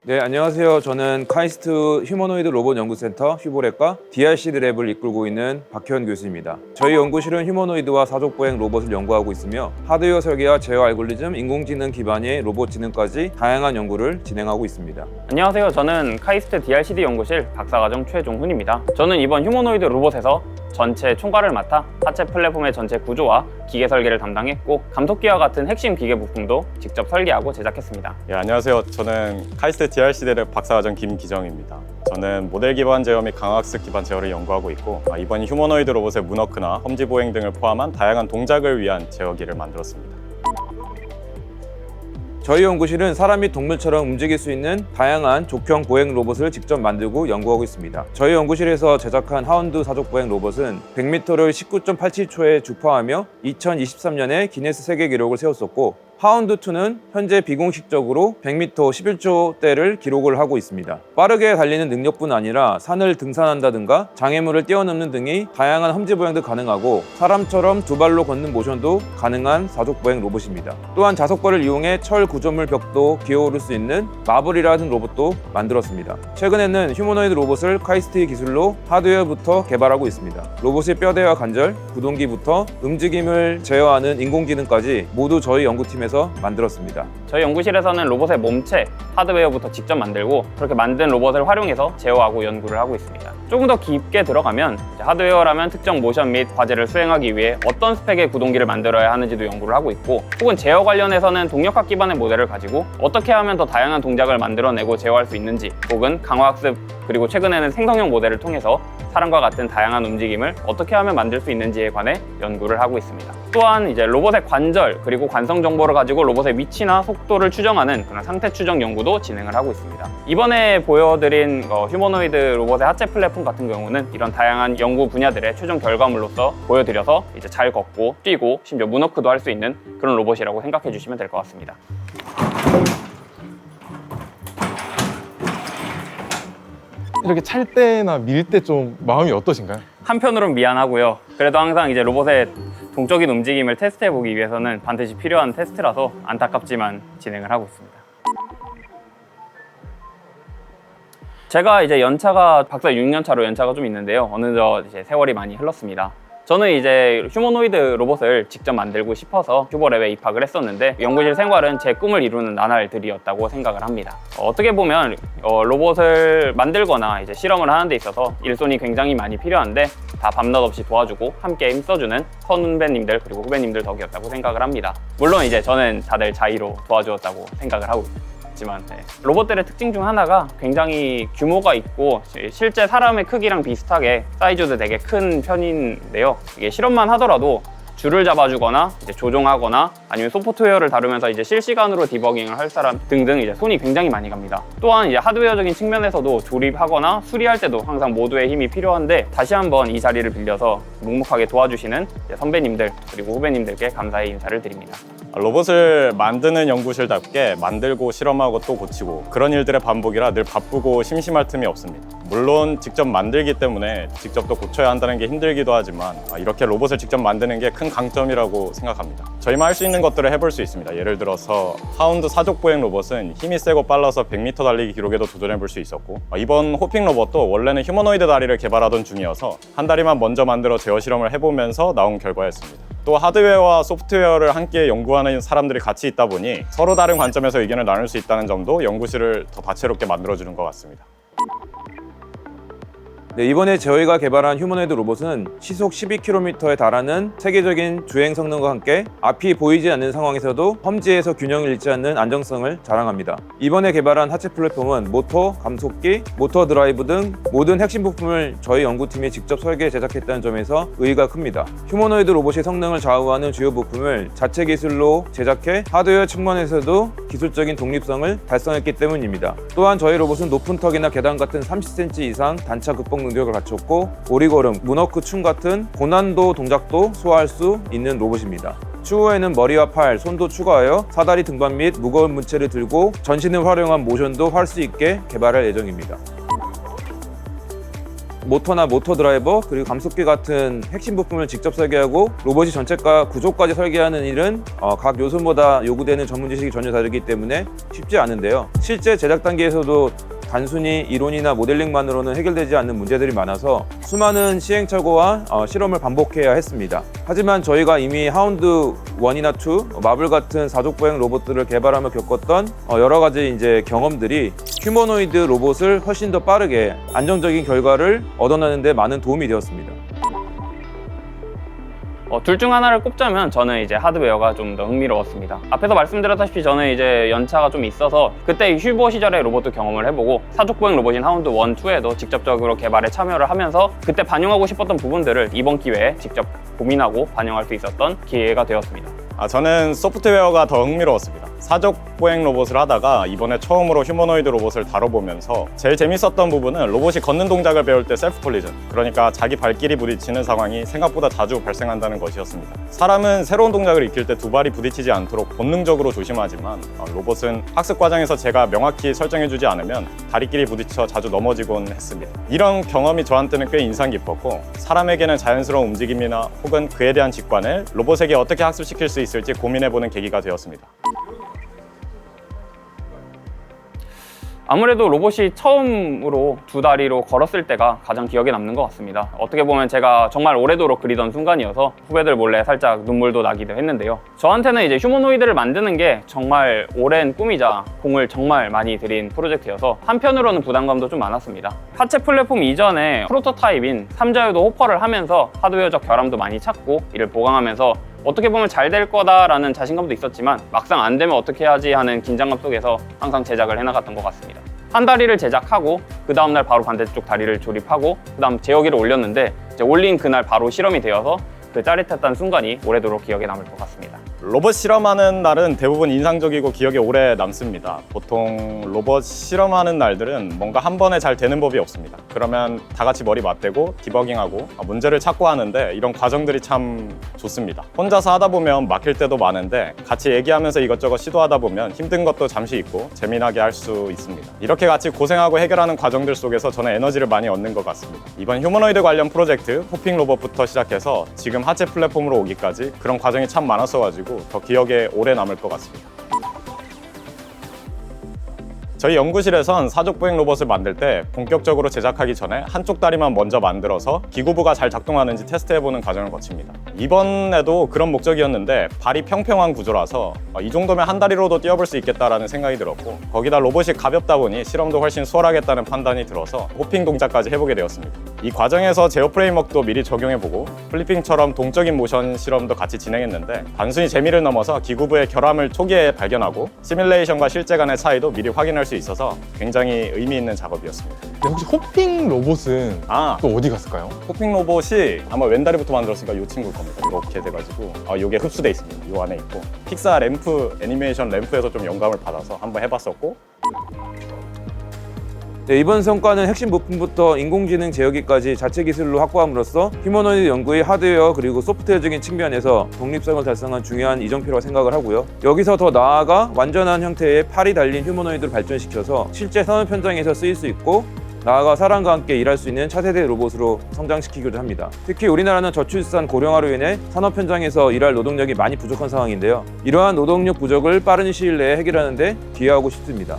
네, 안녕하세요. 저는 카이스트 휴머노이드 로봇 연구센터 휴보랩과 DRCD 랩을 이끌고 있는 박현 교수입니다. 저희 연구실은 휴머노이드와 사족보행 로봇을 연구하고 있으며 하드웨어 설계와 제어 알고리즘, 인공지능 기반의 로봇 지능까지 다양한 연구를 진행하고 있습니다. 안녕하세요. 저는 카이스트 DRCD 연구실 박사과정 최종훈입니다. 저는 이번 휴머노이드 로봇에서 전체 총괄을 맡아 하체 플랫폼의 전체 구조와 기계 설계를 담당했고 감속기와 같은 핵심 기계 부품도 직접 설계하고 제작했습니다. 안녕하세요. 저는 카이스트 DRCD 박사과정 김기정입니다. 저는 모델 기반 제어 및 강학습 기반 제어를 연구하고 있고 이번 휴머노이드 로봇의 문워크나 험지 보행 등을 포함한 다양한 동작을 위한 제어기를 만들었습니다. 저희 연구실은 사람 및 동물처럼 움직일 수 있는 다양한 족형 보행 로봇을 직접 만들고 연구하고 있습니다. 저희 연구실에서 제작한 하운드 사족 보행 로봇은 100m를 19.87초에 주파하며 2023년에 기네스 세계 기록을 세웠었고 하운드2는 현재 비공식적으로 100m 11초대를 기록을 하고 있습니다. 빠르게 달리는 능력뿐 아니라 산을 등산한다든가 장애물을 뛰어넘는 등이 다양한 험지 보행도 가능하고 사람처럼 두 발로 걷는 모션도 가능한 사족 보행 로봇입니다. 또한 자석발을 이용해 철 구조물 벽도 기어오를 수 있는 마블이라는 로봇도 만들었습니다. 최근에는 휴머노이드 로봇을 카이스트의 기술로 하드웨어부터 개발하고 있습니다. 로봇의 뼈대와 관절, 구동기부터 움직임을 제어하는 인공지능까지 모두 저희 연구팀에서 만들었습니다. 저희 연구실에서는 로봇의 몸체, 하드웨어부터 직접 만들고 그렇게 만든 로봇을 활용해서 제어하고 연구를 하고 있습니다. 조금 더 깊게 들어가면 하드웨어라면 특정 모션 및 과제를 수행하기 위해 어떤 스펙의 구동기를 만들어야 하는지도 연구를 하고 있고 혹은 제어 관련해서는 동력학 기반의 모델을 가지고 어떻게 하면 더 다양한 동작을 만들어내고 제어할 수 있는지 혹은 강화학습 그리고 최근에는 생성형 모델을 통해서 사람과 같은 다양한 움직임을 어떻게 하면 만들 수 있는지에 관해 연구를 하고 있습니다. 또한 이제 로봇의 관절 그리고 관성 정보를 가지고 로봇의 위치나 속도를 추정하는 그런 상태 추정 연구도 진행을 하고 있습니다. 이번에 보여드린 휴머노이드 로봇의 하체 플랫폼 같은 경우는 이런 다양한 연구 분야들의 최종 결과물로서 보여드려서 이제 잘 걷고 뛰고 심지어 문워크도 할 수 있는 그런 로봇이라고 생각해 주시면 될 것 같습니다. 이렇게 찰 때나 밀 때 좀 마음이 어떠신가요? 한편으로는 미안하고요. 그래도 항상 이제 로봇의 동적인 움직임을 테스트해보기 위해서는 반드시 필요한 테스트라서 안타깝지만 진행을 하고 있습니다. 제가 이제 연차가 박사 6년차로 연차가 좀 있는데요. 어느덧 이제 세월이 많이 흘렀습니다. 저는 이제 휴머노이드 로봇을 직접 만들고 싶어서 휴보랩에 입학을 했었는데 연구실 생활은 제 꿈을 이루는 나날들이었다고 생각을 합니다. 어떻게 보면 로봇을 만들거나 이제 실험을 하는 데 있어서 일손이 굉장히 많이 필요한데 다 밤낮 없이 도와주고 함께 힘써주는 선배님들 그리고 후배님들 덕이었다고 생각을 합니다. 물론 이제 저는 다들 자의로 도와주었다고 생각을 하고 있지만 로봇들의 특징 중 하나가 굉장히 규모가 있고 실제 사람의 크기랑 비슷하게 사이즈도 되게 큰 편인데요. 이게 실험만 하더라도 줄을 잡아주거나 이제 조종하거나 아니면 소프트웨어를 다루면서 이제 실시간으로 디버깅을 할 사람 등등 이제 손이 굉장히 많이 갑니다. 또한 이제 하드웨어적인 측면에서도 조립하거나 수리할 때도 항상 모두의 힘이 필요한데 다시 한번 이 자리를 빌려서 묵묵하게 도와주시는 선배님들 그리고 후배님들께 감사의 인사를 드립니다. 로봇을 만드는 연구실답게 만들고 실험하고 또 고치고 그런 일들의 반복이라 늘 바쁘고 심심할 틈이 없습니다. 물론 직접 만들기 때문에 직접 또 고쳐야 한다는 게 힘들기도 하지만 이렇게 로봇을 직접 만드는 게 큰 강점이라고 생각합니다. 저희만 할 수 있는 것들을 해볼 수 있습니다. 예를 들어서 하운드 사족 보행 로봇은 힘이 세고 빨라서 100m 달리기 기록에도 도전해볼 수 있었고 이번 호핑 로봇도 원래는 휴머노이드 다리를 개발하던 중이어서 한 다리만 먼저 만들어 제어 실험을 해보면서 나온 결과였습니다. 또 하드웨어와 소프트웨어를 함께 연구하는 사람들이 같이 있다 보니 서로 다른 관점에서 의견을 나눌 수 있다는 점도 연구실을 더 다채롭게 만들어주는 것 같습니다. 네, 이번에 저희가 개발한 휴머노이드 로봇은 시속 12km에 달하는 세계적인 주행 성능과 함께 앞이 보이지 않는 상황에서도 험지에서 균형을 잃지 않는 안정성을 자랑합니다. 이번에 개발한 하체 플랫폼은 모터, 감속기, 모터 드라이브 등 모든 핵심 부품을 저희 연구팀이 직접 설계 제작했다는 점에서 의의가 큽니다. 휴머노이드 로봇의 성능을 좌우하는 주요 부품을 자체 기술로 제작해 하드웨어 측면에서도 기술적인 독립성을 달성했기 때문입니다. 또한 저희 로봇은 높은 턱이나 계단 같은 30cm 이상 단차 극복 능력을 갖췄고 오리걸음, 문워크 춤 같은 고난도 동작도 소화할 수 있는 로봇입니다. 추후에는 머리와 팔, 손도 추가하여 사다리 등반 및 무거운 물체를 들고 전신을 활용한 모션도 할 수 있게 개발할 예정입니다. 모터나 모터 드라이버 그리고 감속기 같은 핵심 부품을 직접 설계하고 로봇이 전체가 구조까지 설계하는 일은 각 요소마다 요구되는 전문 지식이 전혀 다르기 때문에 쉽지 않은데요. 실제 제작 단계에서도 단순히 이론이나 모델링만으로는 해결되지 않는 문제들이 많아서 수많은 시행착오와 실험을 반복해야 했습니다. 하지만 저희가 이미 하운드 1이나 2, 마블 같은 사족보행 로봇들을 개발하며 겪었던 여러 가지 이제 경험들이 휴머노이드 로봇을 훨씬 더 빠르게 안정적인 결과를 얻어내는 데 많은 도움이 되었습니다. 둘 중 하나를 꼽자면 저는 이제 하드웨어가 좀 더 흥미로웠습니다. 앞에서 말씀드렸다시피 저는 이제 연차가 좀 있어서 그때 휴버 시절에 로봇도 경험을 해보고 사족보행 로봇인 하운드 1, 2에도 직접적으로 개발에 참여를 하면서 그때 반영하고 싶었던 부분들을 이번 기회에 직접 고민하고 반영할 수 있었던 기회가 되었습니다. 저는 소프트웨어가 더 흥미로웠습니다. 사족 보행 로봇을 하다가 이번에 처음으로 휴머노이드 로봇을 다뤄보면서 제일 재밌었던 부분은 로봇이 걷는 동작을 배울 때 셀프 콜리전, 그러니까 자기 발길이 부딪히는 상황이 생각보다 자주 발생한다는 것이었습니다. 사람은 새로운 동작을 익힐 때 두 발이 부딪히지 않도록 본능적으로 조심하지만 로봇은 학습 과정에서 제가 명확히 설정해주지 않으면 다리끼리 부딪혀 자주 넘어지곤 했습니다. 이런 경험이 저한테는 꽤 인상 깊었고 사람에게는 자연스러운 움직임이나 혹은 그에 대한 직관을 로봇에게 어떻게 학습시킬 수 있을지 고민해보는 계기가 되었습니다. 아무래도 로봇이 처음으로 두 다리로 걸었을 때가 가장 기억에 남는 것 같습니다. 어떻게 보면 제가 정말 오래도록 그리던 순간이어서 후배들 몰래 살짝 눈물도 나기도 했는데요. 저한테는 이제 휴머노이드를 만드는 게 정말 오랜 꿈이자 공을 정말 많이 들인 프로젝트여서 한편으로는 부담감도 좀 많았습니다. 하체 플랫폼 이전에 프로토타입인 3자유도 호퍼를 하면서 하드웨어적 결함도 많이 찾고 이를 보강하면서 어떻게 보면 잘 될 거다라는 자신감도 있었지만 막상 안 되면 어떻게 해야지 하는 긴장감 속에서 항상 제작을 해나갔던 것 같습니다. 한 다리를 제작하고 그 다음날 바로 반대쪽 다리를 조립하고 그 다음 제어기를 올렸는데 이제 올린 그날 바로 실험이 되어서 그 짜릿했던 순간이 오래도록 기억에 남을 것 같습니다. 로봇 실험하는 날은 대부분 인상적이고 기억에 오래 남습니다. 보통 로봇 실험하는 날들은 뭔가 한 번에 잘 되는 법이 없습니다. 그러면 다 같이 머리 맞대고 디버깅하고 문제를 찾고 하는데 이런 과정들이 참 좋습니다. 혼자서 하다 보면 막힐 때도 많은데 같이 얘기하면서 이것저것 시도하다 보면 힘든 것도 잠시 있고 재미나게 할 수 있습니다. 이렇게 같이 고생하고 해결하는 과정들 속에서 저는 에너지를 많이 얻는 것 같습니다. 이번 휴머노이드 관련 프로젝트 호핑 로봇부터 시작해서 지금 하체 플랫폼으로 오기까지 그런 과정이 참 많았어가지고 더 기억에 오래 남을 것 같습니다. 저희 연구실에선 사족보행 로봇을 만들 때 본격적으로 제작하기 전에 한쪽 다리만 먼저 만들어서 기구부가 잘 작동하는지 테스트해보는 과정을 거칩니다. 이번에도 그런 목적이었는데 발이 평평한 구조라서 이 정도면 한 다리로도 뛰어볼 수 있겠다라는 생각이 들었고 거기다 로봇이 가볍다 보니 실험도 훨씬 수월하겠다는 판단이 들어서 호핑 동작까지 해보게 되었습니다. 이 과정에서 제어 프레임워크도 미리 적용해보고 플리핑처럼 동적인 모션 실험도 같이 진행했는데 단순히 재미를 넘어서 기구부의 결함을 초기에 발견하고 시뮬레이션과 실제 간의 차이도 미리 확인할 수 있어서 굉장히 의미 있는 작업이었습니다. 근데 혹시 호핑 로봇은 또 어디 갔을까요? 호핑 로봇이 아마 왼다리부터 만들었으니까 이 친구일 겁니다. 이렇게 돼가지고 이게 흡수돼 있습니다. 이 안에 있고 픽사 램프 애니메이션 램프에서 좀 영감을 받아서 한번 해봤었고 네, 이번 성과는 핵심 부품부터 인공지능 제어기까지 자체 기술로 확보함으로써 휴머노이드 연구의 하드웨어 그리고 소프트웨어적인 측면에서 독립성을 달성한 중요한 이정표라고 생각을 하고요. 여기서 더 나아가 완전한 형태의 팔이 달린 휴머노이드를 발전시켜서 실제 산업 현장에서 쓰일 수 있고 나아가 사람과 함께 일할 수 있는 차세대 로봇으로 성장시키기도 합니다. 특히 우리나라는 저출산 고령화로 인해 산업 현장에서 일할 노동력이 많이 부족한 상황인데요. 이러한 노동력 부족을 빠른 시일 내에 해결하는 데 기여하고 싶습니다.